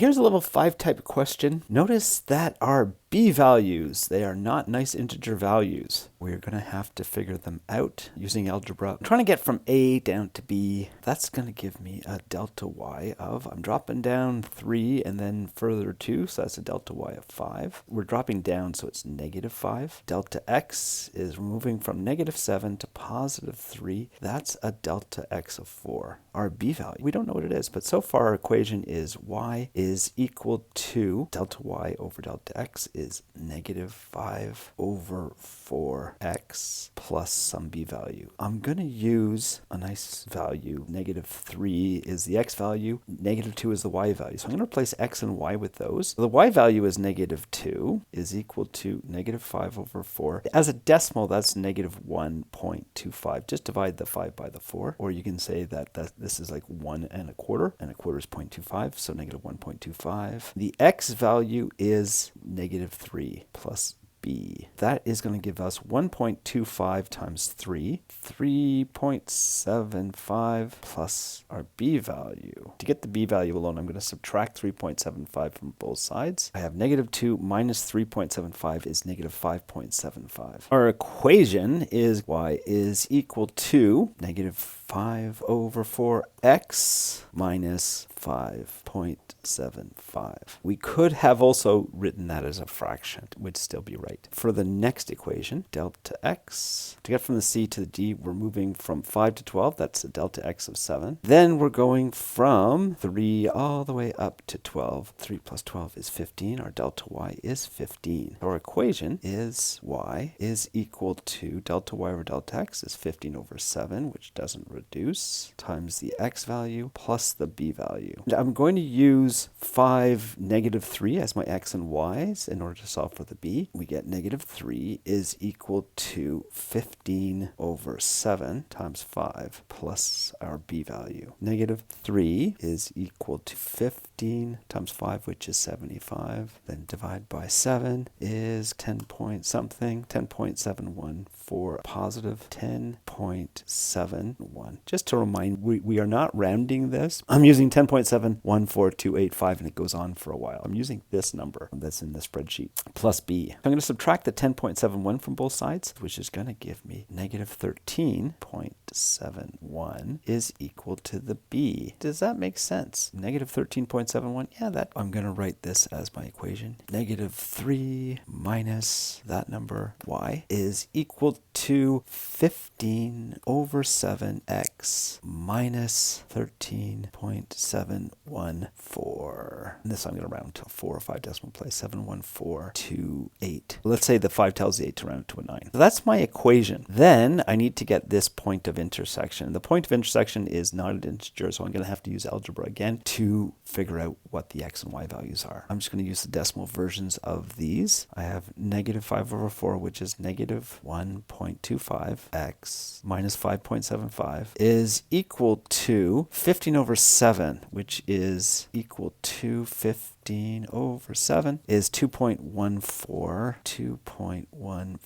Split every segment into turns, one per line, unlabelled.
Here's a level 5 type question. Notice that our b values, they are not nice integer values. We're going to have to figure them out using algebra. I'm trying to get from a down to b. That's going to give me a delta y of, I'm dropping down 3 and then further 2, so that's a delta y of 5. We're dropping down, so it's negative 5. Delta x is moving from negative 7 to positive 3. That's a delta x of 4. Our b value, we don't know what it is, but so far our equation is y is equal to delta y over delta x is negative 5 over 4x plus some b value. I'm going to use a nice value. Negative 3 is the x value. Negative 2 is the y value. So I'm going to replace x and y with those. The y value is negative 2 is equal to negative 5 over 4. As a decimal, that's negative 1.25. Just divide the 5 by the 4. Or you can say that this is like 1 and a quarter is 0.25, so negative 1.25. The x value is negative 3 plus b. That is going to give us 1.25 times 3, 3.75 plus our b value. To get the b value alone, I'm going to subtract 3.75 from both sides. I have negative 2 minus 3.75 is negative 5.75. Our equation is y is equal to negative 5 over 4x minus 5.75. We could have also written that as a fraction. It would still be right. For the next equation, delta x, to get from the c to the d, we're moving from 5 to 12. That's a delta x of 7. Then we're going from 3 all the way up to 12. 3 plus 12 is 15. Our delta y is 15. Our equation is y is equal to delta y over delta x is 15 over 7, which doesn't reduce, times the x value plus the b value. And I'm going to use 5, negative 3 as my x and y's in order to solve for the b. We get negative 3 is equal to 15 over 7 times 5 plus our b value. Negative 3 is equal to 15 times 5, which is 75. Then divide by 7 is 10 point something, 10.71 for positive 10.71. Just to remind, we are not rounding this. I'm using 10.714285 and it goes on for a while. I'm using this number that's in the spreadsheet plus b. I'm going to subtract the 10.71 from both sides, which is going to give me negative 13.71 is equal to the b. Does that make sense? Negative 13.71, yeah, that I'm going to write this as my equation. Negative 3 minus that number, y, is equal to 15 over 7x minus 13.714. And this I'm going to round to a 4 or 5 decimal place, 71428. Let's say the 5 tells the 8 to round to a 9. So that's my equation. Then I need to get this point of intersection. The point of intersection is not an integer, so I'm going to have to use algebra again to figure out what the x and y values are. I'm just going to use the decimal versions of these. I have negative 5 over 4, which is negative 1.25x minus 5.75 is equal to 15 over 7, which is equal to 15 over 7 is 2.14,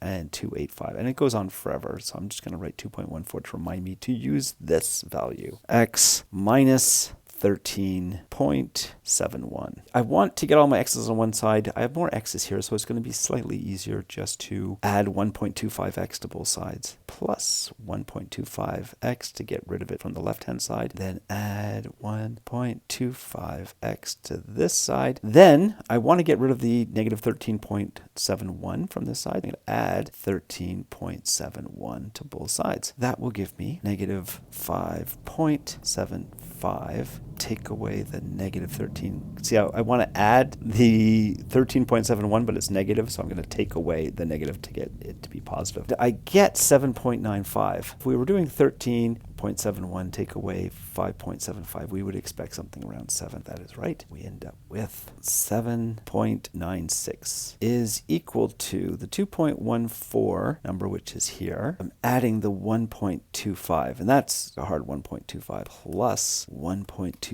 and 285. And it goes on forever, so I'm just going to write 2.14 to remind me to use this value. X minus 13.71. I want to get all my x's on one side. I have more x's here, so it's going to be slightly easier just to add 1.25x to both sides, plus 1.25x to get rid of it from the left-hand side, then add 1.25x to this side. Then I want to get rid of the negative 13.71 from this side. I'm going to add 13.71 to both sides. That will give me negative 5.75. Take away the negative 13. See, I want to add the 13.71, but it's negative, so I'm going to take away the negative to get it to be positive. I get 7.95. If we were doing 13.71, take away 5.75, we would expect something around 7. That is right. We end up with 7.96 is equal to the 2.14 number, which is here. I'm adding the 1.25, and that's a hard 1.25 plus 1.25.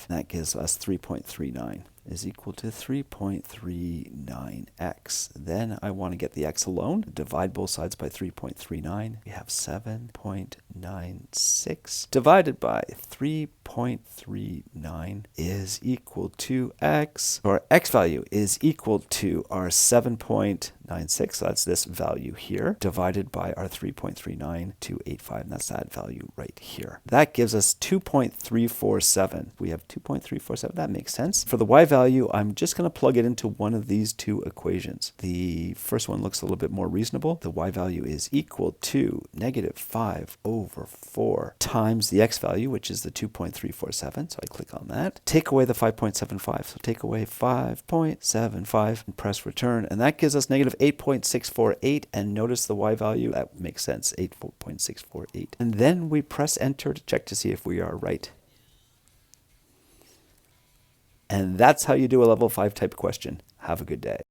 That gives us 3.39 is equal to 3.39x. Then I want to get the x alone. Divide both sides by 3.39. We have 7.96 3.96 divided by 3.39 is equal to x, or x value is equal to our 7.96, so that's this value here, divided by our 3.39285, and that's that value right here. That gives us 2.347. We have 2.347, that makes sense. For the y value, I'm just going to plug it into one of these two equations. The first one looks a little bit more reasonable. The y value is equal to negative 5/4 times the x value, which is the 2.347. So I click on that. Take away the 5.75. So take away 5.75 and press return. And that gives us negative 8.648. And notice the y value, that makes sense, 8.648. And then we press enter to check to see if we are right. And that's how you do a level 5 type question. Have a good day.